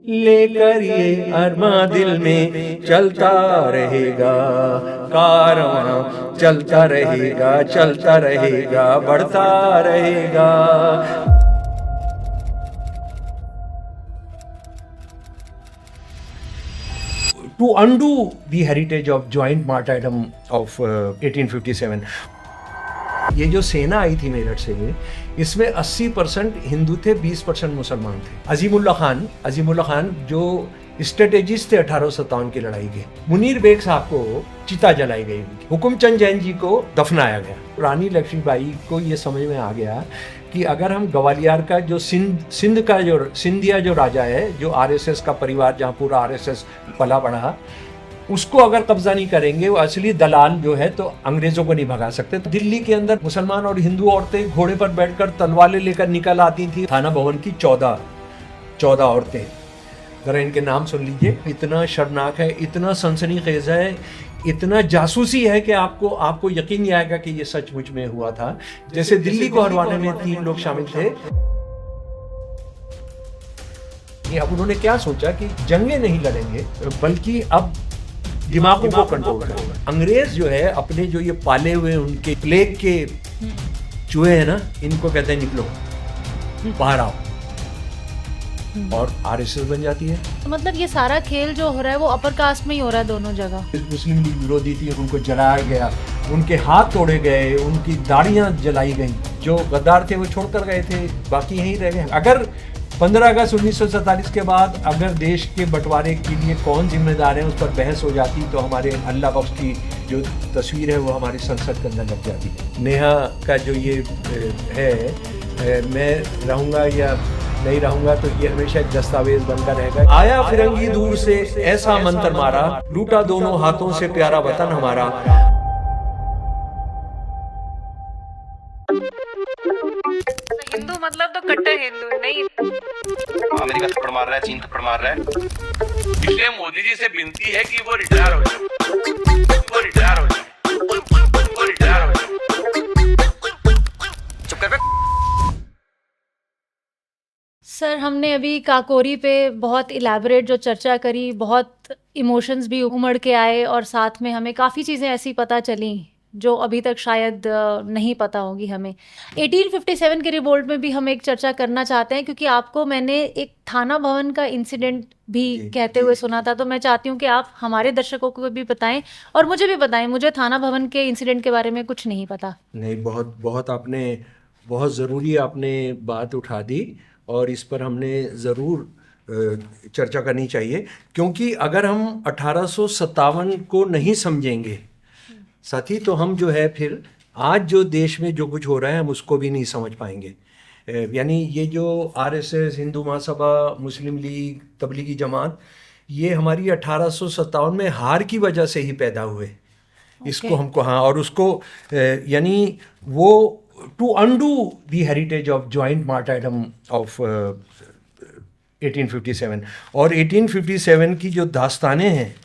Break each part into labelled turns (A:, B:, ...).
A: लेकर ये अरमा दिल में चलता रहेगा, कारवां चलता रहेगा, बढ़ता रहेगा। To undo the heritage of joint martyrdom of 1857, ये जो सेना आई थी मेरठ से, इसमें 80% हिंदू थे, 20% मुसलमान थे। अजीमुल्ला खान जो स्ट्रेटेजिस्ट थे 1857 की लड़ाई के, मुनीर बेग साहब को चिता जलाई गई, हुकुमचंद जैन जी को दफनाया गया। रानी लक्ष्मीबाई को ये समझ में आ गया कि अगर हम ग्वालियर का जो सिंध का जो सिंधिया जो राजा है, जो आरएसएस का परिवार, जहाँ पूरा आरएसएस पला बढ़ा, उसको अगर कब्जा नहीं करेंगे, वो असली दलाल जो है, तो अंग्रेजों को नहीं भगा सकते। तो दिल्ली के अंदर मुसलमान और हिंदू औरतें घोड़े पर बैठकर तलवारें लेकर निकल आती थी। थाना भवन की 14 औरतें, जरा इनके नाम सुन लीजिए। इतना शर्मनाक है, इतना सनसनीखेज है, इतना जासूसी है कि आपको यकीन नहीं आएगा कि ये सचमुच में हुआ था। जैसे दिल्ली को हरवाने में 3 लोग शामिल थे। अब उन्होंने क्या सोचा कि जंगें नहीं लड़ेंगे, बल्कि अब दिमागों को कंट्रोल करेंगे। अंग्रेज जो है, अपने जो ये पाले हुए उनके प्लेग के चूहे हैं ना, इनको कहते हैं निकलो, बाहर आओ, और आरएसएस बन जाती है।
B: तो मतलब ये सारा खेल जो हो रहा है वो अपर कास्ट में ही हो रहा है दोनों जगह।
A: मुस्लिम लीग विरोधी थी, उनको जलाया गया, उनके हाथ तोड़े गए, उनकी दाढ़ियां जलाई गई। जो गद्दार थे वो छोड़कर गए थे, बाकी यहीं रह गए। अगर 15 अगस्त 1947 के बाद अगर देश के बंटवारे के लिए कौन जिम्मेदार है, उस पर बहस हो जाती, तो हमारे अल्लाह बख्श की जो तस्वीर है वो हमारी संसद के अंदर लग जाती है। नेहा का जो ये है, मैं रहूँगा या नहीं रहूँगा, तो ये हमेशा एक दस्तावेज बनकर रहेगा। आया फिरंगी दूर से ऐसा मंत्र मारा, लूटा दोनों हाथों से प्यारा वतन हमारा।
B: हिंदू मतलब तो कट्टर हिंदू नहीं।
C: अमेरिका थप्पड़ मार रहा है, चीन थप्पड़ मार रहा है, इसलिए मोदी जी से विनती है कि वो रिटायर हो जाए, वो रिटायर हो जाए, वो रिटायर हो जाए। चुप कर।
B: सर, हमने अभी काकोरी पे बहुत इलेबोरेट जो चर्चा करी, बहुत इमोशंस भी उमड़ के आए, और साथ में हमें काफ़ी चीज़ें ऐसी पता चली जो अभी तक शायद नहीं पता होगी हमें। 1857 के रिवोल्ट में भी हम एक चर्चा करना चाहते हैं, क्योंकि आपको मैंने एक थाना भवन का इंसिडेंट भी कहते हुए सुना था। तो मैं चाहती हूँ कि आप हमारे दर्शकों को भी बताएं और मुझे भी बताएं। मुझे थाना भवन के इंसिडेंट के बारे में कुछ नहीं पता।
A: नहीं, बहुत आपने बहुत ज़रूरी आपने बात उठा दी, और इस पर हमने ज़रूर चर्चा करनी चाहिए, क्योंकि अगर हम 1857 को नहीं समझेंगे साथी, तो हम जो है फिर आज जो देश में जो कुछ हो रहा है हम उसको भी नहीं समझ पाएंगे। यानी ये जो आरएसएस, हिंदू महासभा, मुस्लिम लीग, तबलीगी जमात, ये हमारी 1857 में हार की वजह से ही पैदा हुए। इसको हमको, हाँ, और उसको यानी वो to undo the heritage of joint martyrdom of 1857, और 1857 की जो दास्तानें हैं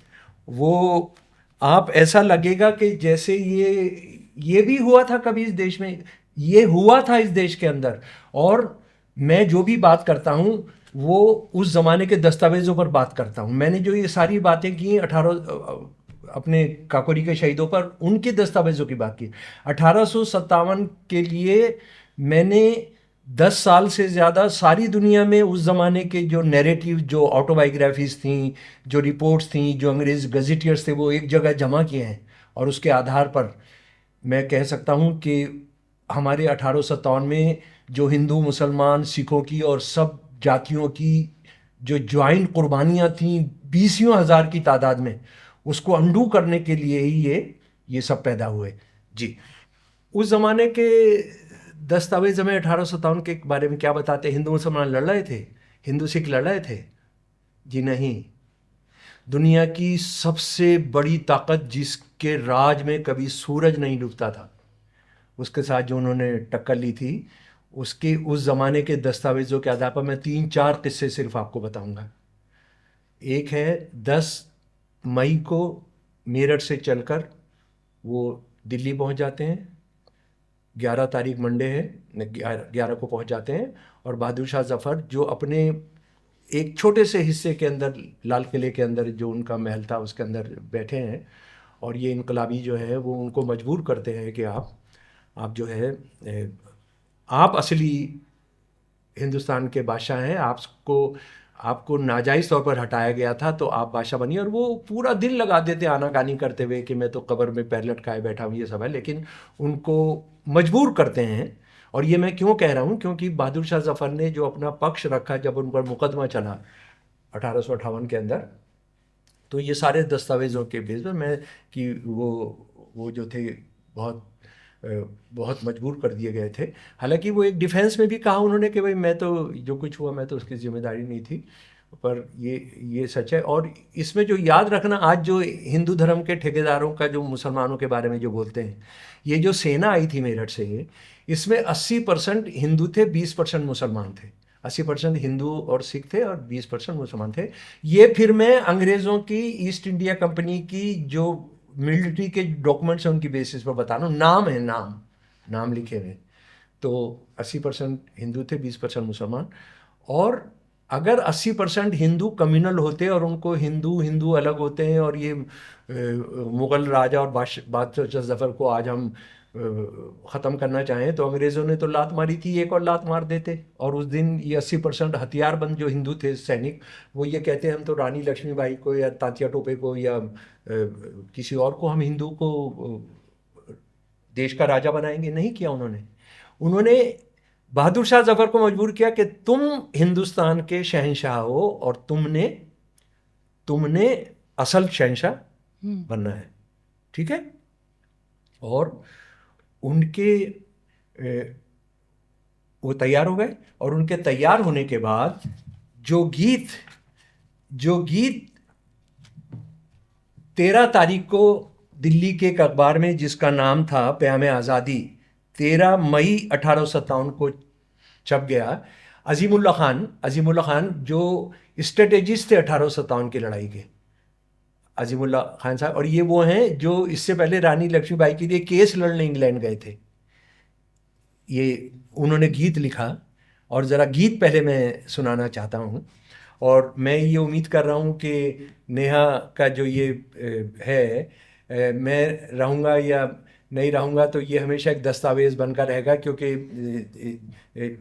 A: वो आप ऐसा लगेगा कि जैसे ये भी हुआ था कभी इस देश में, ये हुआ था इस देश के अंदर। और मैं जो भी बात करता हूँ वो उस ज़माने के दस्तावेज़ों पर बात करता हूँ। मैंने जो ये सारी बातें की अपने काकोरी के शहीदों पर, उनके दस्तावेज़ों की बात की। 1857 के लिए मैंने 10 साल से ज़्यादा सारी दुनिया में उस ज़माने के जो नैरेटिव, जो ऑटोबायोग्राफीज़ थी, जो रिपोर्ट्स थी, जो अंग्रेज़ गजेटियर्स थे, वो एक जगह जमा किए हैं, और उसके आधार पर मैं कह सकता हूँ कि हमारे 1857 में जो हिंदू, मुसलमान, सिखों की और सब जातियों की जो ज्वाइंट कुर्बानियाँ थीं 20 हज़ार की तादाद में, उसको अंडू करने के लिए ही ये सब पैदा हुए। जी, उस ज़माने के दस्तावेज हमें 1857 के बारे में क्या बताते? हिंदू मुसलमान लड़ रहे थे, हिंदू सिख लड़ रहे थे? जी नहीं। दुनिया की सबसे बड़ी ताकत जिसके राज में कभी सूरज नहीं डूबता था, उसके साथ जो उन्होंने टक्कर ली थी, उसके उस ज़माने के दस्तावेज़ों के आधार पर मैं 3-4 किस्से सिर्फ आपको बताऊंगा। एक है 10 मई को मेरठ से चलकर वो दिल्ली पहुंच जाते हैं, 11 तारीख मंडे है, 11 को पहुंच जाते हैं, और बहादुर शाह जफ़र जो अपने एक छोटे से हिस्से के अंदर, लाल किले के अंदर जो उनका महल था उसके अंदर बैठे हैं, और ये इनकलाबी जो है वो उनको मजबूर करते हैं कि आप जो है आप असली हिंदुस्तान के बादशाह हैं, आपको नाजायज़ तौर पर हटाया गया था, तो आप बादशाह बनिए। और वो पूरा दिन लगा देते आनाकानी करते हुए कि मैं तो कब्र में पैर लटकाए बैठा हूँ, ये सब है, लेकिन उनको मजबूर करते हैं। और ये मैं क्यों कह रहा हूँ, क्योंकि बहादुर शाह जफ़र ने जो अपना पक्ष रखा जब उन पर मुकदमा चला 1858 के अंदर, तो ये सारे दस्तावेज़ों के बेस पर मैं कि वो जो थे बहुत मजबूर कर दिए गए थे। हालांकि वो एक डिफेंस में भी कहा उन्होंने कि भाई मैं तो जो कुछ हुआ मैं तो उसकी जिम्मेदारी नहीं थी, पर ये सच है। और इसमें जो याद रखना, आज जो हिंदू धर्म के ठेकेदारों का जो मुसलमानों के बारे में जो बोलते हैं, ये जो सेना आई थी मेरठ से, इसमें 80% हिंदू थे, 20% मुसलमान थे। 80% हिंदू और सिख थे और 20% मुसलमान थे। ये फिर मैं अंग्रेज़ों की ईस्ट इंडिया कंपनी की जो मिलिट्री के डॉक्यूमेंट्स हैं उनकी बेसिस पर बता रहा हूँ। नाम है, नाम लिखे हुए। तो 80% हिंदू थे, 20% मुसलमान। और अगर 80% हिंदू कम्युनल होते और उनको हिंदू अलग होते हैं, और ये मुग़ल राजा और बादशाह जफ़र को आज हम ख़त्म करना चाहें, तो अंग्रेज़ों ने तो लात मारी थी, एक और लात मार देते। और उस दिन ये 80% हथियारबंद जो हिंदू थे सैनिक, वो ये कहते हैं हम तो रानी लक्ष्मीबाई को या तात्या टोपे को या किसी और को हम हिंदू को देश का राजा बनाएंगे। नहीं किया उन्होंने बहादुर शाह जफ़र को मजबूर किया कि तुम हिंदुस्तान के शहंशाह हो और तुमने असल शहंशाह बनना है, ठीक है। और उनके वो तैयार हो गए, और उनके तैयार होने के बाद जो गीत 13 तारीख को दिल्ली के एक अखबार में, जिसका नाम था प्याम आज़ादी, 13 मई 1857 को छप गया। अजीमुल्ला खान जो स्ट्रेटेजिस्ट थे 1857 की लड़ाई के, अजीमुल्ला खान साहब, और ये वो हैं जो इससे पहले रानी लक्ष्मीबाई के लिए केस लड़ने इंग्लैंड गए थे। ये उन्होंने गीत लिखा, और ज़रा गीत पहले मैं सुनाना चाहता हूँ। और मैं ये उम्मीद कर रहा हूँ कि नेहा का जो ये है, मैं रहूँगा या नहीं रहूँगा तो ये हमेशा एक दस्तावेज़ बनकर रहेगा, क्योंकि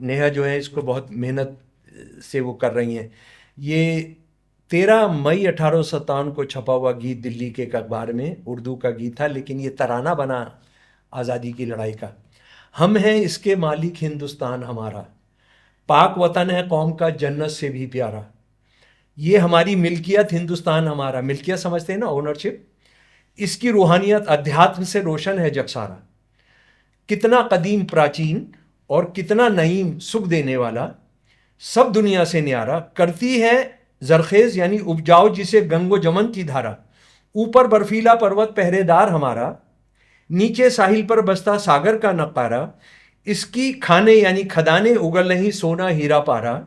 A: नेहा जो है इसको बहुत मेहनत से वो कर रही हैं। ये 13 मई 1857 को छपा हुआ गीत दिल्ली के एक अखबार में, उर्दू का गीत था, लेकिन ये तराना बना आज़ादी की लड़ाई का। हम हैं इसके मालिक हिंदुस्तान हमारा, पाक वतन है कौम का जन्नत से भी प्यारा। ये हमारी मिल्कियत हिंदुस्तान हमारा, मिल्कियत समझते हैं ना, ओनरशिप। इसकी रूहानियत अध्यात्म से रोशन है जगसारा। कितना कदीम प्राचीन और कितना नईम सुख देने वाला, सब दुनिया से न्यारा। करती है जरखेज यानी उपजाओ जिसे गंगो जमन की धारा। ऊपर बर्फीला पर्वत पहरेदार हमारा, नीचे साहिल पर बसता सागर का नक्कारा। इसकी खाने यानी खदाने उगल नहीं सोना हीरा पारा।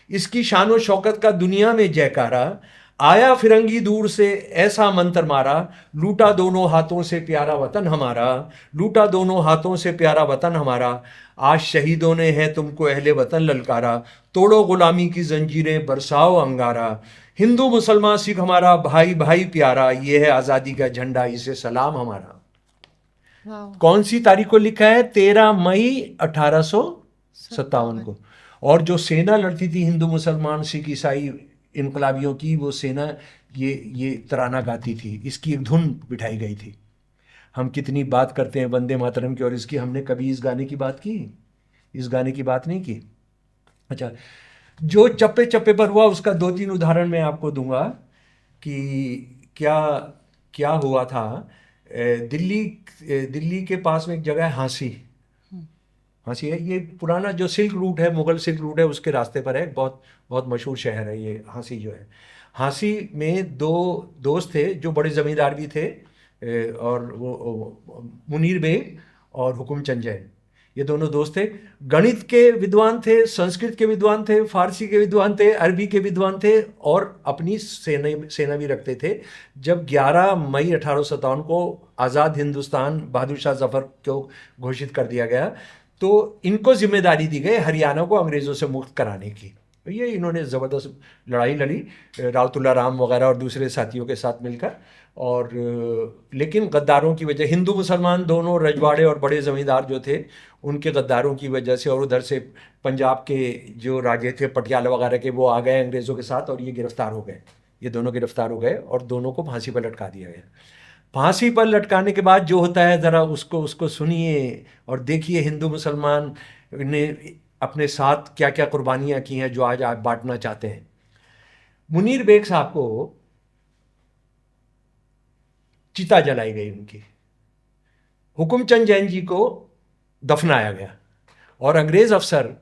A: इसकी शानो शौकत का दुनिया में जयकारा। आया फिरंगी दूर से ऐसा मंत्र मारा, लूटा दोनों हाथों से प्यारा वतन हमारा। लूटा दोनों हाथों से प्यारा वतन हमारा। आज शहीदों ने है तुमको अहले वतन ललकारा। तोड़ो गुलामी की जंजीरें बरसाओ अंगारा। हिंदू मुसलमान सिख हमारा भाई भाई प्यारा। ये है आज़ादी का झंडा, इसे सलाम हमारा। कौन सी तारीख को लिखा है? 13 मई 1857 को। और जो सेना लड़ती थी हिंदू मुसलमान सिख ईसाई इनकलाबियों की, वो सेना ये तराना गाती थी। इसकी एक धुन बिठाई गई थी। हम कितनी बात करते हैं वंदे मातरम की, और इसकी हमने कभी इस गाने की बात की? इस गाने की बात नहीं की। अच्छा, जो चप्पे चप्पे पर हुआ उसका 2-3 उदाहरण मैं आपको दूंगा कि क्या हुआ था। दिल्ली के पास में एक जगह है हाँसी है। ये पुराना जो सिल्क रूट है, मुगल सिल्क रूट है, उसके रास्ते पर है। बहुत बहुत मशहूर शहर है ये हाँसी जो है। हाँसी में 2 दोस्त थे जो बड़े ज़मींदार भी थे, और वो मुनीर बेग और हुकुम चंद जैन, ये दोनों दोस्त थे। गणित के विद्वान थे, संस्कृत के विद्वान थे, फारसी के विद्वान थे, अरबी के विद्वान थे, और अपनी सेना भी रखते थे। जब 11 मई 1857 को आज़ाद हिंदुस्तान बहादुर शाह जफ़र को घोषित कर दिया गया, तो इनको जिम्मेदारी दी गई हरियाणा को अंग्रेज़ों से मुक्त कराने की। ये इन्होंने ज़बरदस्त लड़ाई लड़ी राव तुलाराम वगैरह और दूसरे साथियों के साथ मिलकर, और लेकिन गद्दारों की वजह, हिंदू मुसलमान दोनों रजवाड़े और बड़े ज़मींदार जो थे उनके गद्दारों की वजह से, और उधर से पंजाब के जो राजे थे पटियाला वगैरह के, वो आ गए अंग्रेज़ों के साथ और ये गिरफ्तार हो गए, ये दोनों गिरफ्तार हो गए और दोनों को फांसी पर लटका दिया गया। फांसी पर लटकाने के बाद जो होता है ज़रा उसको सुनिए और देखिए हिंदू मुसलमान ने अपने साथ क्या क्या कुर्बानियाँ की हैं जो आज आप बांटना चाहते हैं। मुनीर बेग साहब को चिता जलाई गई उनकी, हुकुमचंद जैन जी को दफनाया गया, और अंग्रेज अफसर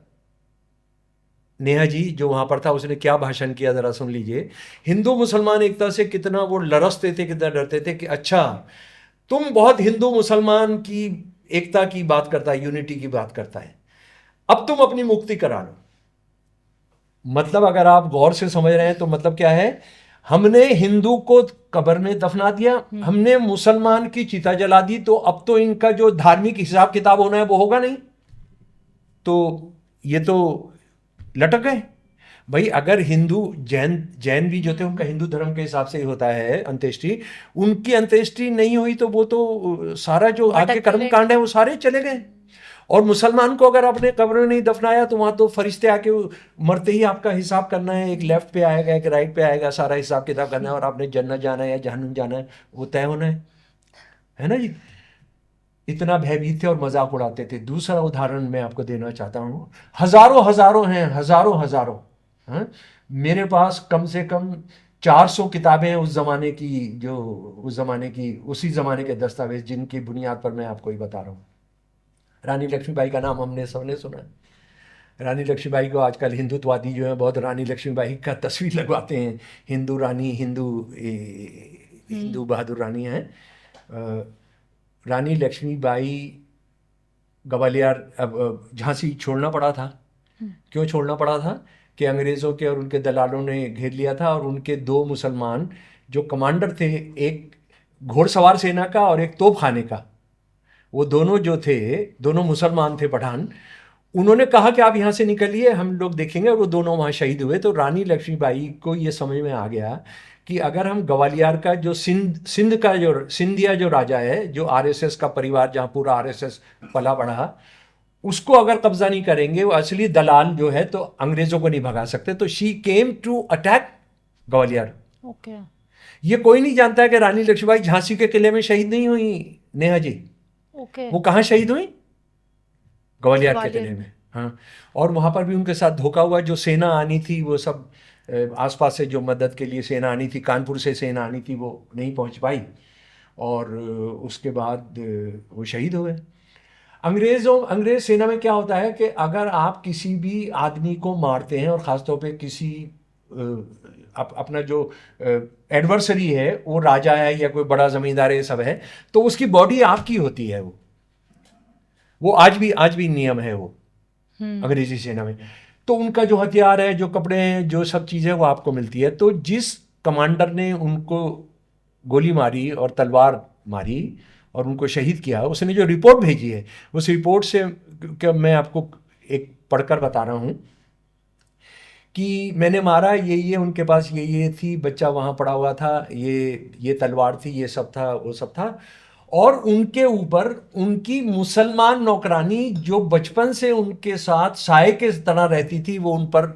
A: नेहा जी जो वहां पर था उसने क्या भाषण किया जरा सुन लीजिए। हिंदू मुसलमान एकता से कितना वो लरसते थे, कितना डरते थे कि अच्छा तुम बहुत हिंदू मुसलमान की एकता की बात करता है, यूनिटी की बात करता है, अब तुम अपनी मुक्ति करा लो। मतलब अगर आप गौर से समझ रहे हैं तो मतलब क्या है, हमने हिंदू को कब्र में दफना दिया, हमने मुसलमान की चिता जला दी, तो अब तो इनका जो धार्मिक हिसाब किताब होना है वो होगा नहीं, तो ये तो लटक गए भाई। अगर हिंदू जैन भी जो थे उनका हिंदू धर्म के हिसाब से ही होता है अंत्येष्टि, उनकी अंत्येष्टि नहीं हुई तो वो तो सारा जो आगे कर्मकांड है वो सारे चले गए। और मुसलमान को अगर आपने कब्र में नहीं दफनाया तो वहां तो फरिश्ते आके मरते ही आपका हिसाब करना है, एक लेफ्ट पे आएगा एक राइट पे आएगा, सारा हिसाब किताब करना है, और आपने जन्नत जाना है या जहन्नुम जाना है वो तय होना है ना जी। इतना भयभीत थे और मजाक उड़ाते थे। दूसरा उदाहरण मैं आपको देना चाहता हूँ, हजारों हैं, हजारों हाँ? मेरे पास कम से कम 400 किताबें हैं उस जमाने की, जो उस जमाने की, उसी जमाने के दस्तावेज जिनकी बुनियाद पर मैं आपको ही बता रहा हूँ। रानी लक्ष्मीबाई का नाम हमने सबने सुना है। रानी लक्ष्मीबाई को आजकल हिंदुत्ववादी जो है बहुत रानी लक्ष्मीबाई का तस्वीर लगवाते हैं, हिंदू रानी, हिंदू बहादुर रानी है। रानी लक्ष्मीबाई ग्वालियर, झांसी छोड़ना पड़ा था। क्यों छोड़ना पड़ा था कि अंग्रेज़ों के और उनके दलालों ने घेर लिया था, और उनके 2 मुसलमान जो कमांडर थे, एक घोड़सवार सेना का और एक तोपखाने का, वो दोनों जो थे, दोनों मुसलमान थे पठान, उन्होंने कहा कि आप यहाँ से निकलिए, हम लोग देखेंगे, और वो दोनों वहाँ शहीद हुए। तो रानी लक्ष्मीबाई को ये समझ में आ गया कि अगर हम ग्वालियर का जो सिंध का जो सिंधिया जो राजा है, जो आरएसएस का परिवार जहाँ पूरा आरएसएस पला बढ़ा, उसको अगर कब्जा नहीं करेंगे, वो असली दलाल जो है, तो अंग्रेजों को नहीं भगा सकते। तो she came to attack Gwalior.
B: Okay.
A: ये कोई नहीं जानता है कि रानी लक्ष्मीबाई झांसी के किले में शहीद नहीं हुई नेहा जी।
B: ओके।
A: वो कहाँ शहीद हुई? ग्वालियर के किले में। हाँ, और वहां पर भी उनके साथ धोखा हुआ। जो सेना आनी थी वो सब आसपास से जो मदद के लिए सेना आनी थी, कानपुर से सेना आनी थी, वो नहीं पहुंच पाई, और उसके बाद वो शहीद हो गए। अंग्रेज सेना में क्या होता है कि अगर आप किसी भी आदमी को मारते हैं, और ख़ासतौर पे किसी अपना जो एडवर्सरी है वो राजा है या कोई बड़ा ज़मींदार है, सब है, तो उसकी बॉडी आपकी होती है। वो आज भी नियम है वो अंग्रेजी सेना में। तो उनका जो हथियार है, जो कपड़े हैं, जो सब चीज़ें, वो आपको मिलती है। तो जिस कमांडर ने उनको गोली मारी और तलवार मारी और उनको शहीद किया, उसने जो रिपोर्ट भेजी है, उस रिपोर्ट से मैं आपको एक पढ़कर बता रहा हूँ कि मैंने मारा, ये उनके पास ये थी, बच्चा वहाँ पड़ा हुआ था, ये तलवार थी, ये सब था, वो सब था। और उनके ऊपर उनकी मुसलमान नौकरानी जो बचपन से उनके साथ साए के तरह रहती थी, वो उन पर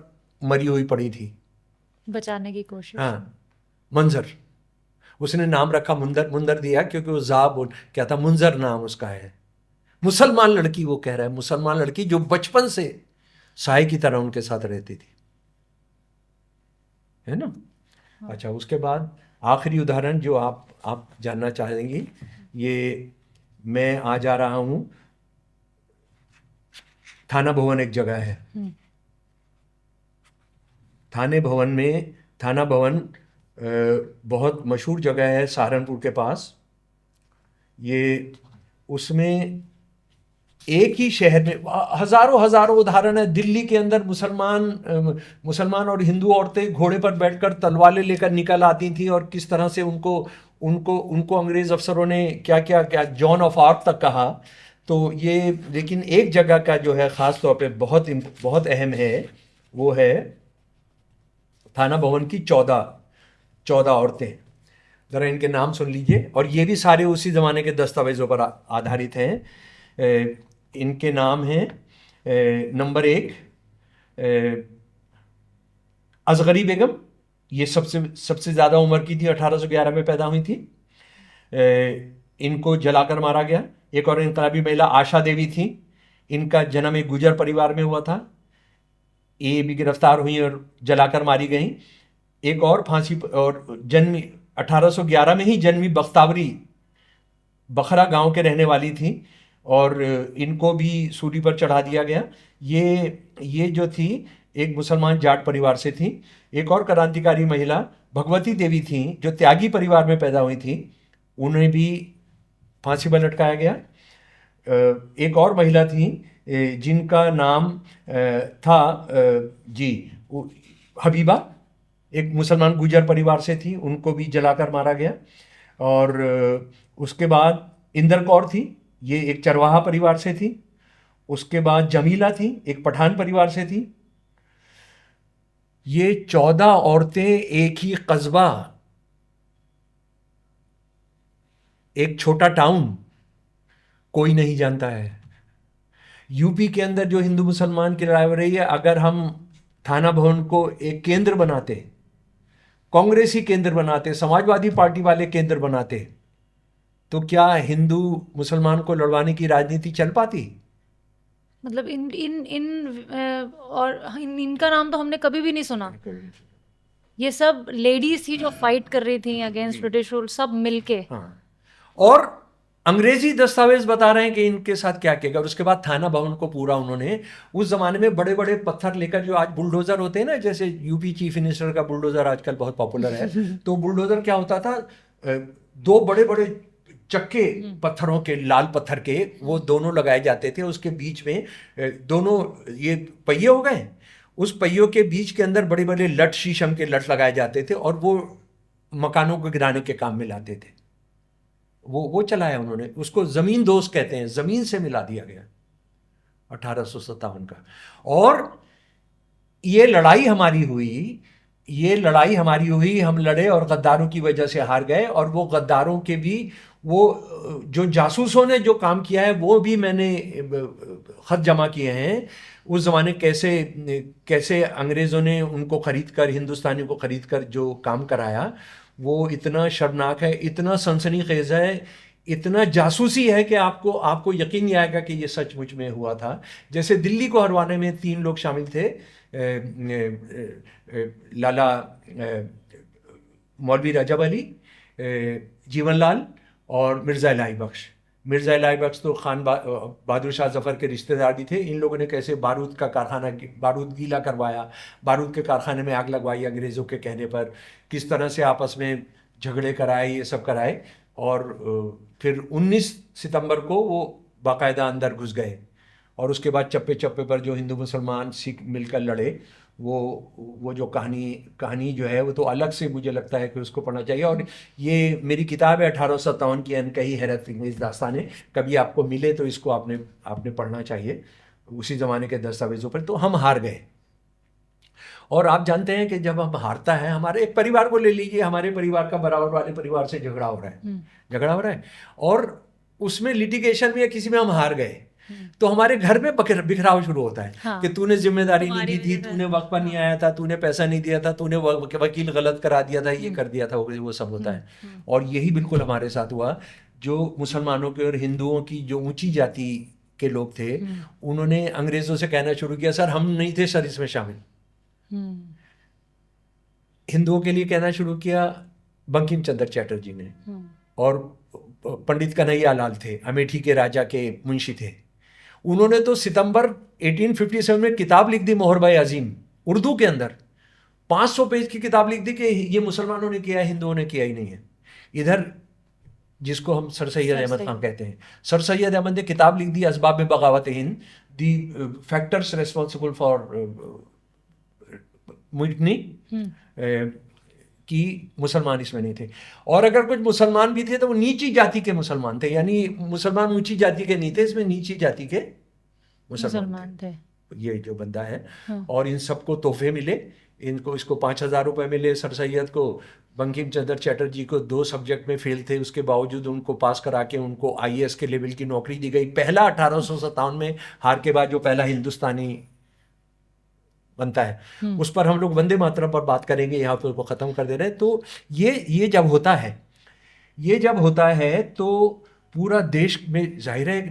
A: मरी हुई पड़ी थी।
B: बचाने की कोशिश।
A: हाँ, मंजर, उसने नाम रखा मुंदर दिया क्योंकि वो क्या था, मुंजर नाम उसका है। मुसलमान लड़की, वो कह रहा है मुसलमान लड़की जो बचपन से साए की तरह उनके साथ रहती थी, है ना। हाँ। अच्छा, उसके बाद आखिरी उदाहरण जो आप जानना चाहेंगी, ये मैं आ जा रहा हूं, थाना भवन एक जगह है। थाना भवन बहुत मशहूर जगह है सहारनपुर के पास। ये उसमें एक ही शहर में हजारों उदाहरण है। दिल्ली के अंदर मुसलमान और हिंदू औरतें घोड़े पर बैठकर तलवारें लेकर निकल आती थी, और किस तरह से उनको अंग्रेज अफसरों ने क्या जॉन ऑफ आर्क तक कहा। तो ये, लेकिन एक जगह का जो है ख़ास तौर पे बहुत अहम है, वो है थाना भवन की 14 औरतें। ज़रा इनके नाम सुन लीजिए, और ये भी सारे उसी ज़माने के दस्तावेज़ों पर आधारित हैं। इनके नाम हैं, नंबर 1 असगरी बेगम, ये सबसे ज़्यादा उम्र की थी, 1811 में पैदा हुई थी। इनको जलाकर मारा गया। एक और इनकलाबी महिला आशा देवी थी, इनका जन्म एक गुजर परिवार में हुआ था। ये भी गिरफ्तार हुई और जलाकर मारी गई। एक और फांसी और जन्मी 1811 में ही जन्मी बख्तावरी बखरा गांव के रहने वाली थी, और इनको भी सूली पर चढ़ा दिया गया। ये जो थी एक मुसलमान जाट परिवार से थी। एक और क्रांतिकारी महिला भगवती देवी थी, जो त्यागी परिवार में पैदा हुई थी, उन्हें भी फांसी पर लटकाया गया। एक और महिला थी जिनका नाम था हबीबा, एक मुसलमान गुजर परिवार से थी, उनको भी जलाकर मारा गया। और उसके बाद इंदर कौर थी, ये एक चरवाहा परिवार से थी। उसके बाद जमीला थी, एक पठान परिवार से थी। ये 14 औरतें एक ही कस्बा, एक छोटा टाउन, कोई नहीं जानता है। यूपी के अंदर जो हिंदू मुसलमान की लड़ाई हो रही है, अगर हम थाना भवन को एक केंद्र बनाते, कांग्रेसी केंद्र बनाते, समाजवादी पार्टी वाले केंद्र बनाते, तो क्या हिंदू मुसलमान को लड़वाने की राजनीति चल पाती?
B: मतलब इनका नाम तो हमने कभी भी नहीं सुना। ये सब लेडीज थी जो फाइट कर रही थी अगेंस्ट ब्रिटिश रूल, सब मिलके।
A: हाँ, और अंग्रेजी दस्तावेज बता रहे हैं कि इनके साथ क्या किया। और उसके बाद थाना भवन को पूरा उन्होंने, उस जमाने में बड़े बड़े पत्थर लेकर, जो आज बुलडोजर होते हैं ना, जैसे यूपी चीफ मिनिस्टर का बुलडोजर आजकल बहुत पॉपुलर है, तो बुलडोजर क्या होता था, 2 बड़े बड़े चक्के पत्थरों के, लाल पत्थर के, वो दोनों लगाए जाते थे। उसके बीच में दोनों ये पहिए हो गए, उस पहियों के बीच के अंदर बड़े बड़े लठ, शीशम के लठ लगाए जाते थे, और वो मकानों को गिराने के काम में लाते थे। वो चलाया उन्होंने, उसको जमीन दोस्त कहते हैं, जमीन से मिला दिया गया 1857 का। और ये लड़ाई हमारी हुई, हम लड़े और गद्दारों की वजह से हार गए। और वो गद्दारों के भी, वो जो जासूसों ने जो काम किया है, वो भी मैंने खत जमा किए हैं। उस जमाने कैसे अंग्रेजों ने उनको खरीद कर, हिंदुस्तानियों को खरीद कर जो काम कराया, वो इतना शर्मनाक है, इतना सनसनीखेज है, इतना जासूसी है कि आपको यकीन नहीं आएगा कि ये सचमुच में हुआ था। जैसे दिल्ली को हरवाने में 3 लोग शामिल थे, लाला मौलवी रजब अली, जीवनलाल और मिर्ज़ा इलाही बख्श। मिर्ज़ा इलाही बख्श तो खान बहादुर शाह जफ़र के रिश्तेदार भी थे। इन लोगों ने कैसे बारूद गीला करवाया, बारूद के कारखाने में आग लगवाई अंग्रेज़ों के कहने पर, किस तरह से आपस में झगड़े कराए, ये सब कराए। और फिर 19 सितंबर को वो बाकायदा अंदर घुस गए, और उसके बाद चप्पे चप्पे पर जो हिंदू मुसलमान सिख मिलकर लड़े, वो जो कहानी जो है, वो तो अलग से मुझे लगता है कि उसको पढ़ना चाहिए। और ये मेरी किताब है 1857 की अनकही हैरत अंगेज़ दास्तानें, कभी आपको मिले तो इसको आपने पढ़ना चाहिए, उसी ज़माने के दस्तावेज़ों पर। तो हम हार गए, और आप जानते हैं कि जब हम हारता है, हमारे एक परिवार को ले लीजिए, हमारे परिवार का बराबर वाले परिवार से झगड़ा हो रहा है, और उसमें लिटिगेशन में या किसी में हम हार गए, तो हमारे घर में बिखराव शुरू होता है। हाँ। कि तूने जिम्मेदारी नहीं दी थी, तूने वक्त पर नहीं आया था, तूने पैसा नहीं दिया था, तूने वकील गलत करा दिया था, ये कर दिया था, वो सब होता है। और यही बिल्कुल हमारे साथ हुआ। जो मुसलमानों के और हिंदुओं की जो ऊंची जाति के लोग थे, उन्होंने अंग्रेजों से कहना शुरू किया, सर हम नहीं थे सर इसमें शामिल। हिंदुओं के लिए कहना शुरू किया बंकिम चंद्र चटर्जी ने, और पंडित कन्हैया लाल थे, अमेठी के राजा के मुंशी थे। उन्होंने तो सितंबर 1857 में किताब लिख दी, मोहरबाई अजीम, उर्दू के अंदर 500 पेज की किताब लिख दी कि ये मुसलमानों ने किया है, हिंदुओं ने किया ही नहीं है। इधर जिसको हम सर सैयद अहमद खान कहते हैं, सर सैयद अहमद ने किताब लिख दी असबाब में बगावत हिंद, the factors responsible for mutiny, कि मुसलमान इसमें नहीं थे। और अगर कुछ मुसलमान भी थे तो वो नीची जाति के मुसलमान थे, यानी मुसलमान ऊंची जाति के नहीं थे, इसमें नीची जाति के मुसलमान थे। ये जो बंदा है, और इन सबको तोहफे मिले, इसको 5,000 रुपये मिले, सर सैयद को, बंकिम चंद्र चटर्जी को 2 सब्जेक्ट में फेल थे, उसके बावजूद उनको पास करा के उनको IAS के लेवल की नौकरी दी गई। पहला 1857 में हार के बाद जो पहला हिंदुस्तानी बनता है, उस पर हम लोग वंदे मातरम पर बात करेंगे, यहाँ पर वो ख़त्म कर दे रहे हैं। तो ये जब होता है तो पूरा देश में जाहिर है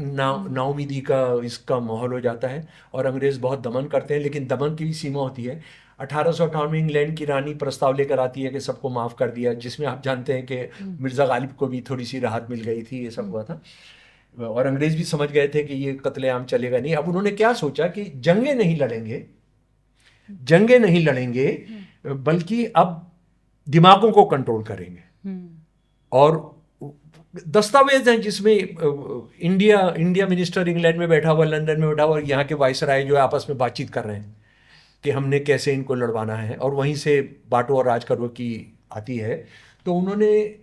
A: नाउमीदी का इसका माहौल हो जाता है, और अंग्रेज़ बहुत दमन करते हैं, लेकिन दमन की भी सीमा होती है। 1858 में इंग्लैंड की रानी प्रस्ताव लेकर आती है कि सबको माफ़ कर दिया, जिसमें आप जानते हैं कि मिर्ज़ा गालिब को भी थोड़ी सी राहत मिल गई थी, ये सब हुआ था, और अंग्रेज़ भी समझ गए थे कि ये कत्लेआम चलेगा नहीं। अब उन्होंने क्या सोचा कि जंगें नहीं लड़ेंगे, बल्कि अब दिमागों को कंट्रोल करेंगे। और दस्तावेज हैं जिसमें इंडिया मिनिस्टर इंग्लैंड में बैठा हुआ, लंदन में बैठा हुआ, यहाँ के वाइसराय जो आपस में बातचीत कर रहे हैं कि हमने कैसे इनको लड़वाना है, और वहीं से बांटो और राज करो की आती है। तो उन्होंने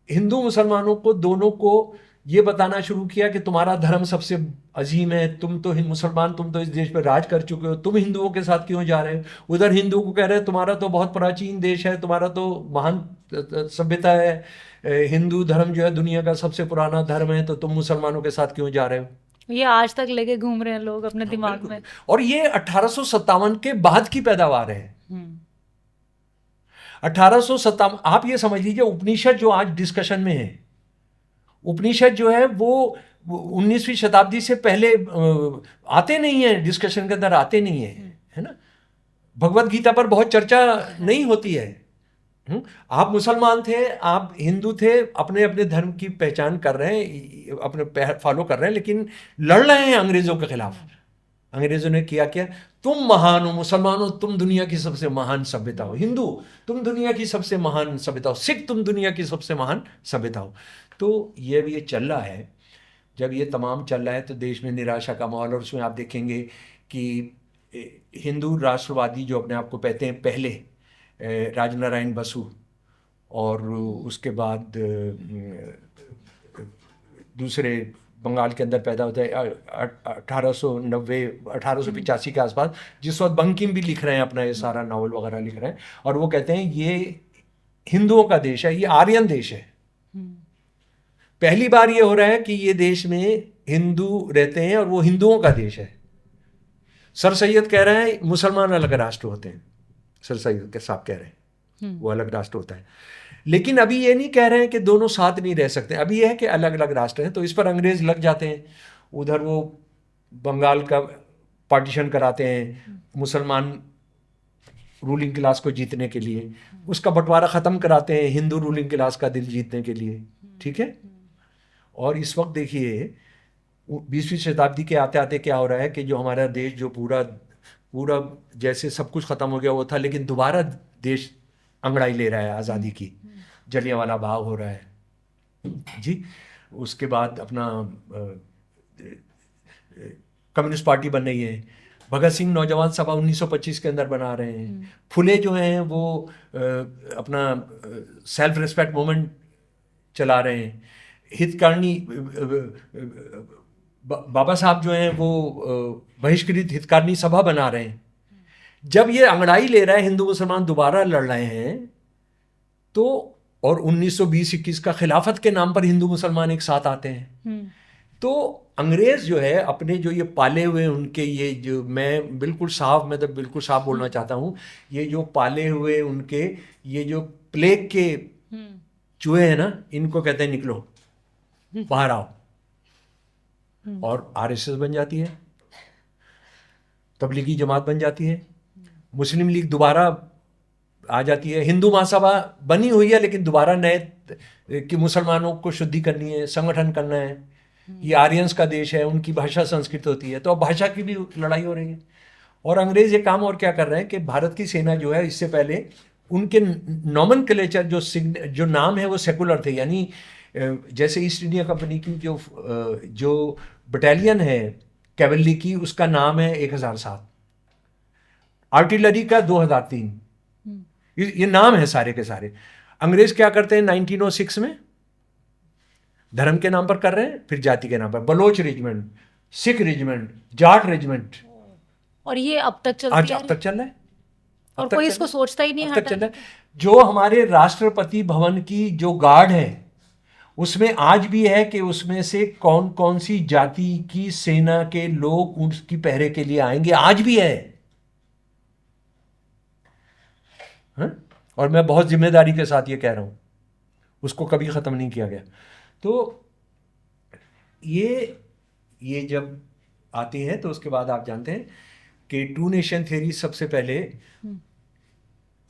A: हिंदू मुसलमानों को दोनों को ये बताना शुरू किया कि तुम्हारा धर्म सबसे अजीम है, तुम तो मुसलमान, तुम तो इस देश पर राज कर चुके हो, तुम हिंदुओं के साथ क्यों जा रहे हो। उधर हिंदुओं को कह रहे हैं तुम्हारा तो बहुत प्राचीन देश है, तुम्हारा तो महान सभ्यता है, हिंदू धर्म जो है दुनिया का सबसे पुराना धर्म है, तो तुम मुसलमानों के साथ क्यों जा रहे हो।
B: ये आज तक लेके घूम रहे हैं लोग अपने दिमाग में।
A: और ये 1857 के बाद की पैदावार है। 1857, आप ये समझ लीजिए, उपनिषद जो आज डिस्कशन में है, उपनिषद जो है वो 19वीं शताब्दी से पहले आते नहीं है, डिस्कशन के अंदर आते नहीं है ना। भगवत गीता पर बहुत चर्चा नहीं होती है। आप मुसलमान थे, आप हिंदू थे, अपने अपने धर्म की पहचान कर रहे हैं, अपने फॉलो कर रहे हैं, लेकिन लड़ रहे हैं अंग्रेजों के खिलाफ। अंग्रेजों ने किया क्या, तुम महान हो, मुसलमानों तुम दुनिया की सबसे महान सभ्यता हो, हिंदू तुम दुनिया की सबसे महान सभ्यता हो, सिख तुम दुनिया की सबसे महान सभ्यता हो। तो ये चल रहा है। जब ये तमाम चल रहा है तो देश में निराशा का माहौल, और उसमें आप देखेंगे कि हिंदू राष्ट्रवादी जो अपने आप को कहते हैं, पहले राजनारायण बसु, और उसके बाद दूसरे बंगाल के अंदर पैदा होता है 1885 के आसपास, जिस वक्त बंकिम भी लिख रहे हैं अपना ये सारा नावल वगैरह लिख रहे हैं, और वो कहते हैं ये हिंदुओं का देश है, ये आर्यन देश है। पहली बार ये हो रहा है कि ये देश में हिंदू रहते हैं और वो हिंदुओं का देश है। सर सैयद कह रहे हैं मुसलमान अलग राष्ट्र होते हैं, सर सैयद के साहब कह रहे हैं वो अलग राष्ट्र होता है, लेकिन अभी ये नहीं कह रहे हैं कि दोनों साथ नहीं रह सकते। अभी ये है कि अलग अलग राष्ट्र हैं, तो इस पर अंग्रेज लग जाते हैं। उधर वो बंगाल का पार्टीशन कराते हैं मुसलमान रूलिंग क्लास को जीतने के लिए, उसका बंटवारा ख़त्म कराते हैं हिंदू रूलिंग क्लास का दिल जीतने के लिए, ठीक है। और इस वक्त देखिए 20वीं शताब्दी के आते आते क्या हो रहा है कि जो हमारा देश जो पूरा जैसे सब कुछ ख़त्म हो गया वो था, लेकिन दोबारा देश अंगड़ाई ले रहा है आज़ादी की। जलियांवाला बाग हो रहा है जी, उसके बाद अपना कम्युनिस्ट पार्टी बन रही है, भगत सिंह नौजवान सभा 1925 के अंदर बना रहे हैं, फुले जो हैं वो अपना सेल्फ रिस्पेक्ट मूवमेंट चला रहे हैं, हितकारणी बाबा साहब जो हैं वो बहिष्कृत हितकारणी सभा बना रहे हैं। जब ये अंगड़ाई ले रहा है, हिंदू मुसलमान दोबारा लड़ रहे हैं, तो और 1920-21 का खिलाफत के नाम पर हिंदू मुसलमान एक साथ आते हैं, तो अंग्रेज जो है अपने जो ये पाले हुए उनके ये जो मैं बिल्कुल साफ बोलना चाहता हूँ, ये जो पाले हुए उनके ये जो प्लेग के चूहे हैं ना, इनको कहते हैं निकलो बाहर आओ, और आरएसएस बन जाती है, तबलीगी जमात बन जाती है, मुस्लिम लीग दोबारा आ जाती है, हिंदू महासभा बनी हुई है लेकिन दोबारा नए कि मुसलमानों को शुद्धि करनी है, संगठन करना है, ये आर्यंस का देश है, उनकी भाषा संस्कृत होती है, तो अब भाषा की भी लड़ाई हो रही है। और अंग्रेज ये काम और क्या कर रहे हैं कि भारत की सेना जो है, इससे पहले उनके नॉमेनक्लेचर जो नाम है वो सेकुलर थे, यानी जैसे ईस्ट इंडिया कंपनी की जो बटालियन है कैवलरी की, उसका नाम है 1007, आर्टिलरी का 2003, ये नाम है सारे के सारे। अंग्रेज क्या करते हैं 1906 में, धर्म के नाम पर कर रहे हैं, फिर जाति के नाम पर, Baloch regiment, Sikh regiment, Jat regiment,
B: और ये अब तक
A: आज
B: चलती
A: अब तक चल रहा है,
B: और
A: अब तक
B: कोई
A: चल
B: इसको
A: रहा है,
B: सोचता ही नहीं
A: अब तक
B: हटा।
A: चल रहा है। जो हमारे राष्ट्रपति भवन की जो गार्ड है उसमें आज भी है कि उसमें से कौन कौन सी जाति की सेना के लोग उसकी पहरे के लिए आएंगे, आज भी है। हाँ? और मैं बहुत जिम्मेदारी के साथ ये कह रहा हूं, उसको कभी खत्म नहीं किया गया। तो ये जब आती हैं तो उसके बाद आप जानते हैं कि टू नेशन थ्योरी सबसे पहले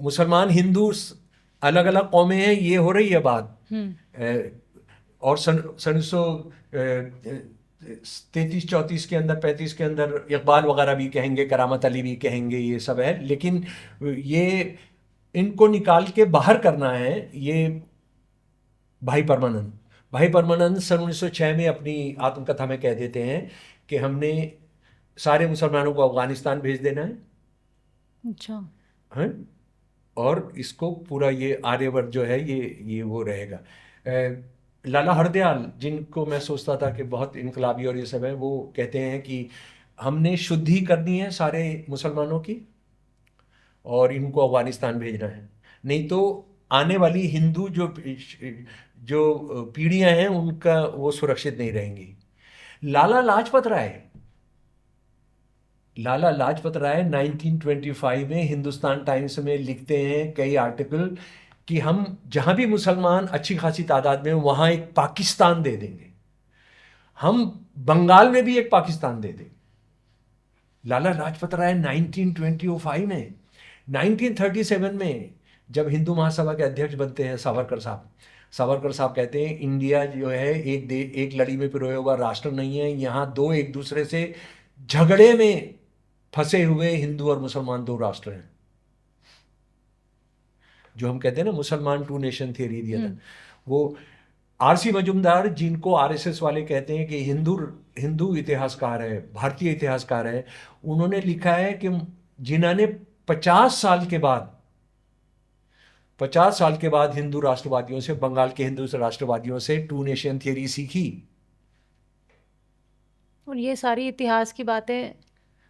A: मुसलमान हिंदू अलग अलग कौमें हैं, ये हो रही है बात। और सन 1933-34 के अंदर 35 के अंदर इकबाल वगैरह भी कहेंगे, करामत अली भी कहेंगे, ये सब है। लेकिन ये इनको निकाल के बाहर करना है। ये भाई परमानंद सन 1906 में अपनी आत्मकथा में कह देते हैं कि हमने सारे मुसलमानों को अफगानिस्तान भेज देना है।
B: अच्छा।
A: हैं? और इसको पूरा ये आर्यवर्त जो है ये वो रहेगा। लाला हरदयाल, जिनको मैं सोचता था कि बहुत इनकलाबी और ये सब है, वो कहते हैं कि हमने शुद्धि करनी है सारे मुसलमानों की और इनको अफगानिस्तान भेजना है, नहीं तो आने वाली हिंदू जो पीढ़ियां हैं उनका वो सुरक्षित नहीं रहेंगी। लाला लाजपत राय 1925 में हिंदुस्तान टाइम्स में लिखते हैं कई आर्टिकल कि हम जहां भी मुसलमान अच्छी खासी तादाद में वहां एक पाकिस्तान दे देंगे, हम बंगाल में भी एक पाकिस्तान दे देंगे। लाला लाजपत राय 1925 में। 1937 में जब हिंदू महासभा के अध्यक्ष बनते हैं सावरकर साहब कहते हैं इंडिया जो है एक लड़ी में पिरोया हुआ राष्ट्र नहीं है, यहाँ दो एक दूसरे से झगड़े में फंसे हुए हिंदू और मुसलमान दो राष्ट्र हैं। जो हम कहते हैं ना मुसलमान टू नेशन थियरी दिया था, वो आरसी मजुमदार, जिनको आरएसएस वाले कहते हैं कि हिंदू इतिहासकार है, भारतीय इतिहासकार है, उन्होंने लिखा है कि जिन्होंने 50 साल के बाद हिंदू राष्ट्रवादियों से, बंगाल के हिंदू राष्ट्रवादियों से टू नेशन थियरी सीखी।
B: और ये सारी इतिहास की बातें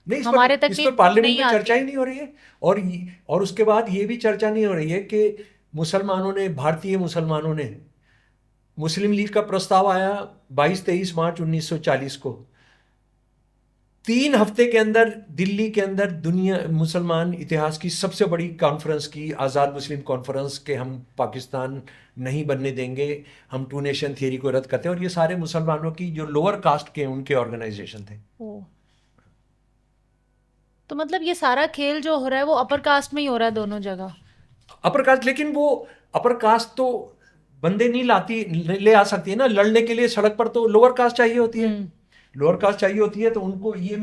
A: नहीं,
B: हमारे तक
A: इस पर पार्लियामेंट में
B: आती।
A: चर्चा ही नहीं हो रही है। और उसके बाद ये भी चर्चा नहीं हो रही है कि भारतीय मुसलमानों ने, मुस्लिम लीग का प्रस्ताव आया 22-23 मार्च 1940 को, 3 हफ्ते के अंदर दिल्ली के अंदर दुनिया मुसलमान इतिहास की सबसे बड़ी कॉन्फ्रेंस की, आज़ाद मुस्लिम कॉन्फ्रेंस, के हम पाकिस्तान नहीं बनने देंगे, हम टू नेशन थियरी को रद्द करते हैं। और ये सारे मुसलमानों की जो लोअर कास्ट के उनके ऑर्गेनाइजेशन थे।
B: तो मतलब ये सारा खेल जो हो रहा है वो अपर कास्ट में ही हो रहा है दोनों जगह।
A: अपर कास्ट, लेकिन वो अपर कास्ट तो बंदे नहीं ले आ सकती है ना लड़ने के लिए सड़क पर, तो लोअर कास्ट चाहिए होती है। लोअर कास्ट चाहिए होती है तो उनको ये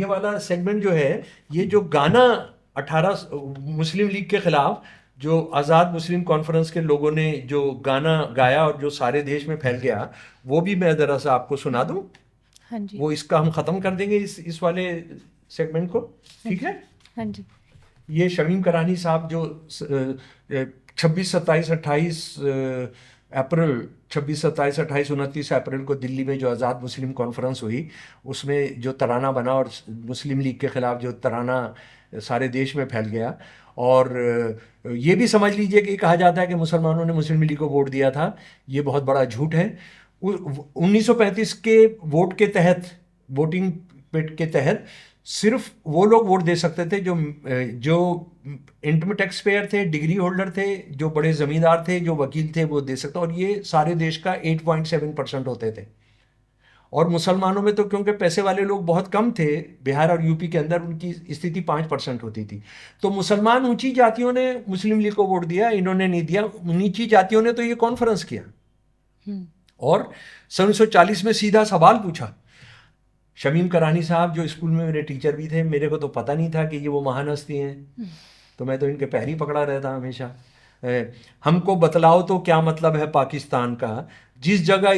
A: वाला सेगमेंट जो है, ये जो गाना 18 मुस्लिम लीग के खिलाफ जो आज़ाद मुस्लिम कॉन्फ्रेंस के लोगों ने जो गाना गाया और जो सारे देश में फैल गया, वो भी मैं जरा सा आपको सुना दूं।
B: हाँ जी। वो
A: इसका हम खत्म कर देंगे इस वाले सेगमेंट को, ठीक है?
B: हाँ जी।
A: ये शमीम करानी साहब जो 26, 27, 28 अप्रैल 26, 27, 28, 29 अप्रैल को दिल्ली में जो आज़ाद मुस्लिम कॉन्फ्रेंस हुई, उसमें जो तराना बना और मुस्लिम लीग के खिलाफ जो तराना सारे देश में फैल गया। और ये भी समझ लीजिए कि कहा जाता है कि मुसलमानों ने मुस्लिम लीग को वोट दिया था, ये बहुत बड़ा झूठ है। 1935 के वोट के तहत, वोटिंग के तहत सिर्फ वो लोग वोट दे सकते थे जो इनकम टैक्स पेयर थे, डिग्री होल्डर थे, जो बड़े जमींदार थे, जो वकील थे, वो दे सकते। और ये सारे देश का 8.7% होते थे। और मुसलमानों में तो क्योंकि पैसे वाले लोग बहुत कम थे, बिहार और यूपी के अंदर उनकी स्थिति 5% होती थी। तो मुसलमान ऊंची जातियों ने मुस्लिम लीग को वोट दिया, इन्होंने नहीं दिया। नीची जातियों ने तो ये कॉन्फ्रेंस किया और 1940 में सीधा सवाल पूछा। शमीम करानी साहब जो स्कूल में मेरे टीचर भी थे, मेरे को तो पता नहीं था कि ये वो महान हस्ती हैं, तो मैं तो इनके पैर ही पकड़ा रहता हमेशा। हमको बतलाओ तो क्या मतलब है पाकिस्तान का, जिस जगह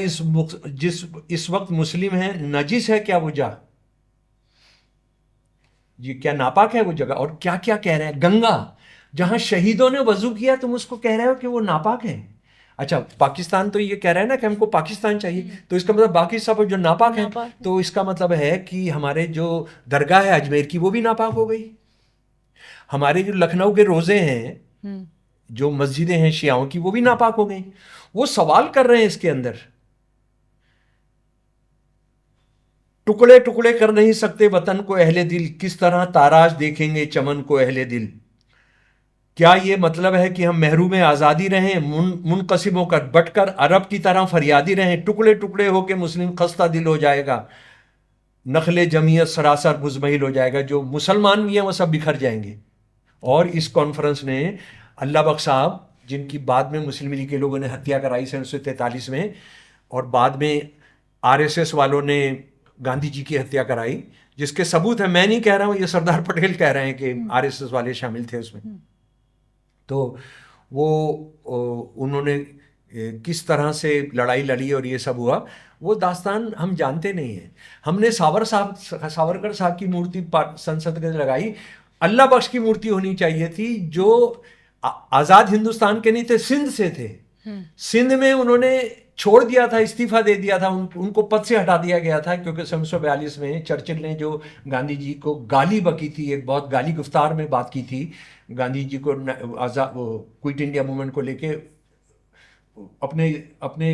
A: इस वक्त मुस्लिम है, नजिस है क्या वो जा, ये क्या नापाक है वो जगह? और क्या क्या कह रहे हैं, गंगा जहां शहीदों ने वजू किया तुम उसको कह रहे हो कि वो नापाक है। अच्छा, पाकिस्तान तो ये कह रहा है ना कि हमको पाकिस्तान चाहिए, तो इसका मतलब बाकी सब जो नापाक है,
B: नापाक है।
A: तो इसका मतलब है कि हमारे जो दरगाह है अजमेर की वो भी नापाक हो गई। हमारे जो लखनऊ के रोजे हैं,
B: हम्म।
A: जो मस्जिदें हैं शियाओं की, वो भी नापाक हो गई। वो सवाल कर रहे हैं इसके अंदर, टुकड़े टुकड़े कर नहीं सकते वतन को अहले दिल, किस तरह ताराज देखेंगे चमन को अहले दिल। क्या ये मतलब है कि हम महरूम आज़ादी रहें, मुनकसिम होकर बटकर अरब की तरह फरियादी रहें, टुकड़े टुकड़े होकर मुस्लिम खस्ता दिल हो जाएगा, नखले जमीयत सरासर मुजमहिल हो जाएगा, जो मुसलमान भी हैं वो सब बिखर जाएंगे। और इस कॉन्फ्रेंस ने अल्लाह बख्श साहब, जिनकी बाद में मुस्लिम लीग के लोगों ने हत्या कराई 1943 में, और बाद में आरएसएस वालों ने गांधी जी की हत्या कराई, जिसके सबूत है, मैं नहीं कह रहा हूं, ये सरदार पटेल कह रहे हैं कि आरएसएस वाले शामिल थे उसमें। तो वो उन्होंने किस तरह से लड़ाई लड़ी और ये सब हुआ, वो दास्तान हम जानते नहीं हैं। हमने सावरकर साहब की मूर्ति संसद के लगाई। अल्लाह बख्श की मूर्ति होनी चाहिए थी, जो आज़ाद हिंदुस्तान के नहीं थे, सिंध से थे। सिंध में उन्होंने छोड़ दिया था, इस्तीफा दे दिया था, उनको पद से हटा दिया गया था, क्योंकि 1942 में चर्चिल ने जो गांधी जी को गाली बकी थी, एक बहुत गाली गुफ्तार में बात की थी, गांधी जी को आज़ाद क्विट इंडिया मूवमेंट को लेके अपने अपने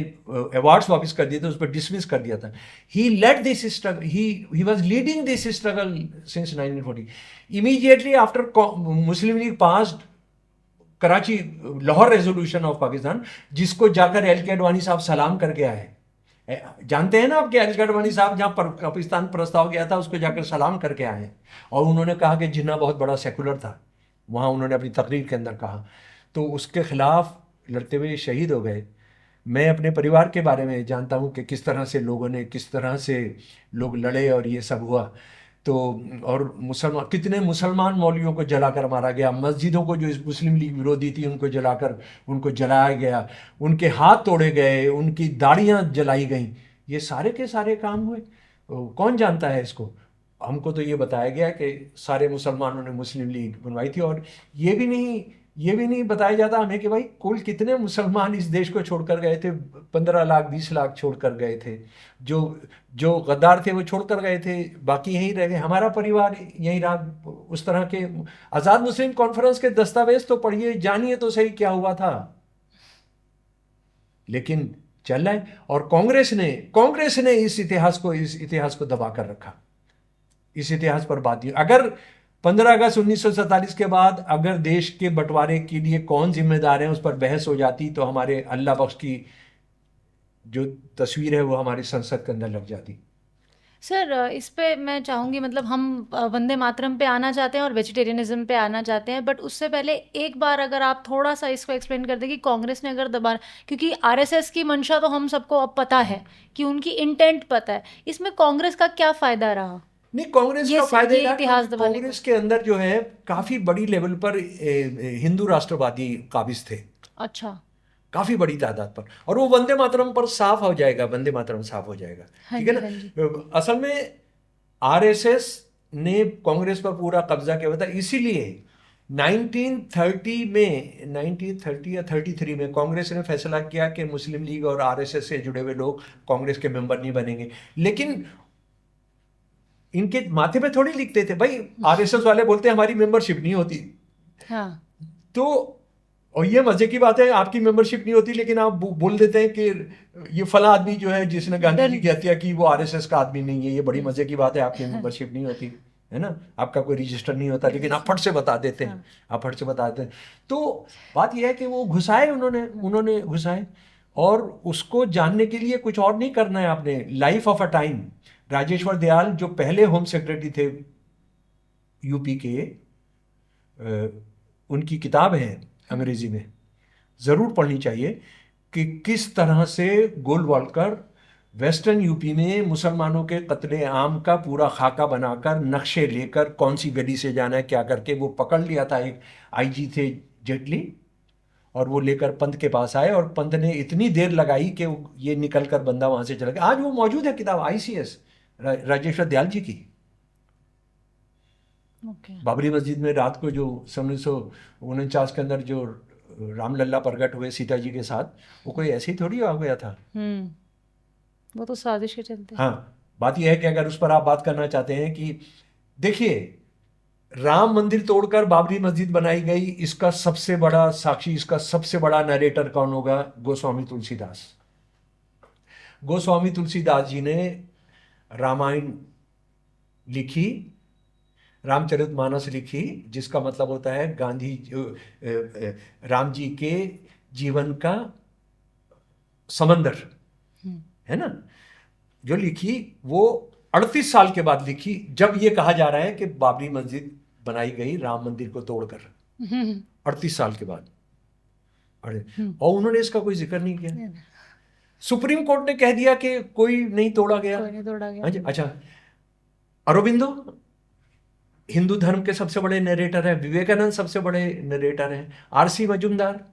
A: अवार्ड्स वापस कर दिए थे, उस पर डिसमिस कर दिया था। He led this struggle, he was leading this struggle since 1940। Immediately after Muslim League passed Karachi Lahore resolution of Pakistan, जिसको जाकर एल के अडवाणी साहब सलाम करके आए। जानते हैं ना आपके एल के अडवाणी साहब, जहां पर पाकिस्तान प्रस्ताव गया था, उसको जाकर सलाम करके आए। और उन्होंने कहा कि जिन्ना बहुत बड़ा सेकुलर था, वहां उन्होंने अपनी तकरीर के अंदर कहा। तो उसके खिलाफ लड़ते हुए शहीद हो गए। मैं अपने परिवार के बारे में जानता हूं कि किस तरह से लोगों ने, किस तरह से लोग लड़े और ये सब हुआ। तो और कितने मुसलमान मौलवियों को जलाकर मारा गया, मस्जिदों को जो इस मुस्लिम लीग विरोधी थी उनको जलाकर उनको जलाया गया, उनके हाथ तोड़े गए, उनकी दाढ़ियाँ जलाई गईं। ये सारे के सारे काम हुए। कौन जानता है इसको? हमको तो ये बताया गया कि सारे मुसलमानों ने मुस्लिम लीग बनवाई थी। और ये भी नहीं बताया जाता हमें कि भाई कुल कितने मुसलमान इस देश को छोड़कर गए थे। 15 लाख 20 लाख छोड़कर गए थे, जो गद्दार थे वो छोड़कर गए थे, बाकी यहीं रह गए। हमारा परिवार यहीं रहा। उस तरह के आज़ाद मुस्लिम कॉन्फ्रेंस के दस्तावेज तो पढ़िए, जानिए तो सही क्या हुआ था। लेकिन चल रहा है। और कांग्रेस ने इस इतिहास को दबा कर रखा। इस इतिहास पर बात नहीं। अगर 15 अगस्त 1947 के बाद अगर देश के बंटवारे के लिए कौन जिम्मेदार है उस पर बहस हो जाती, तो हमारे अल्लाह बख्श की जो तस्वीर है वो हमारी संसद के अंदर लग जाती।
B: सर, इस पे मैं चाहूँगी, मतलब हम वंदे मातरम पे आना चाहते हैं और वेजिटेरियनिज्म पे आना चाहते हैं, बट उससे पहले एक बार अगर आप थोड़ा सा इसको एक्सप्लेन कर दें कि कांग्रेस ने अगर दबा, क्योंकि आरएसएस की मंशा तो हम सबको अब पता है कि उनकी इंटेंट पता है, इसमें कांग्रेस का क्या फायदा रहा?
A: नहीं, कांग्रेस का फायदा
B: ये इतिहास दबाने
A: कांग्रेस के अंदर जो है काफी बड़ी लेवल पर हिंदू राष्ट्रवादी काबिज थे।
B: अच्छा।
A: काफी बड़ी तादाद पर। और वो वंदे मातरम पर साफ हो जाएगा, वंदे मातरम साफ हो जाएगा। ठीक है ना। असल में आरएसएस ने कांग्रेस पर पूरा कब्जा किया था, इसीलिए 1930 या 33 में कांग्रेस ने फैसला किया कि मुस्लिम लीग और आरएसएस से जुड़े हुए लोग कांग्रेस के मेंबर नहीं बनेंगे। लेकिन इनके माथे पे थोड़ी लिखते थे भाई, आरएसएस वाले बोलते हैं हमारी मेंबरशिप नहीं होती।
B: हाँ।
A: तो और ये मजे की बात है, आपकी मेंबरशिप नहीं होती, लेकिन आप बोल देते हैं कि ये फला आदमी जो है जिसने गांधी जी की हत्या की वो आरएसएस का आदमी नहीं है। ये बड़ी मजे की बात है, आपकी मेंबरशिप नहीं होती है ना, आपका कोई रजिस्टर नहीं होता, लेकिन आप फट से बता देते हैं। आप फट से बता देते हैं। तो बात यह है कि वो घुसाए, उन्होंने घुसाए। और उसको जानने के लिए कुछ और नहीं करना है आपने। Life of a time, Rajeshwar Dayal जो पहले होम सेक्रेटरी थे यूपी के, उनकी किताब है अंग्रेजी में, जरूर पढ़नी चाहिए कि किस तरह से गोलवालकर वेस्टर्न यूपी में मुसलमानों के कत्ले आम का पूरा खाका बनाकर, नक्शे लेकर, कौन सी गली से जाना है क्या करके वो पकड़ लिया था। एक आईजी थे जेटली, और वो लेकर पंत के पास आए, और पंत ने इतनी देर लगाई कि ये निकल कर बंदा वहां से चला गया। आज वो मौजूद है किताब, ICS राजेश्वर दयाल जी की। बाबरी मस्जिद में रात को जो 1949 के अंदर जो रामलला प्रकट हुए सीता जी के साथ, वो कोई ऐसे ही थोड़ी आ गया था।
B: वो तो साजिश के चलते।
A: हाँ, बात यह है कि अगर उस पर आप बात करना चाहते हैं कि देखिए, राम मंदिर तोड़कर बाबरी मस्जिद बनाई गई, इसका सबसे बड़ा साक्षी, इसका सबसे बड़ा नरेटर कौन होगा? गोस्वामी तुलसीदास। गोस्वामी तुलसीदास जी ने रामायण लिखी, रामचरितमानस लिखी, जिसका मतलब होता है राम जी के जीवन का समंदर, है ना, जो लिखी वो 38 साल के बाद लिखी, जब ये कहा जा रहा है कि बाबरी मस्जिद बनाई गई राम मंदिर को तोड़कर, 38 साल के बाद। और उन्होंने इसका कोई जिक्र नहीं किया। सुप्रीम कोर्ट ने कह दिया कि कोई नहीं तोड़ा गया। हाँ जी, अच्छा, अरबिंदो हिंदू धर्म के सबसे बड़े नरेटर हैं, विवेकानंद सबसे बड़े नरेटर हैं, आरसी मजूमदार,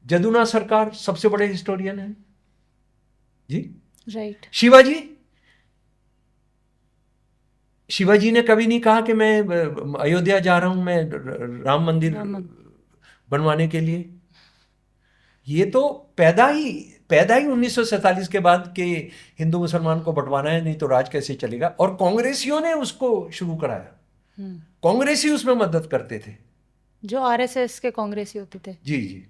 A: जदुना सरकार सबसे बड़े हिस्टोरियन हैं जी,
B: राइट।
A: शिवाजी ने कभी नहीं कहा कि मैं अयोध्या जा रहा हूं, मैं राम मंदिर बनवाने के लिए। ये तो पैदा ही 1947 के बाद के हिंदू मुसलमान को बंटवाना है, नहीं तो राज कैसे चलेगा। और कांग्रेसियों ने उसको शुरू कराया, कांग्रेसी उसमें मदद करते थे,
B: जो आरएसएस के कांग्रेसी होते थे।
A: जी जी।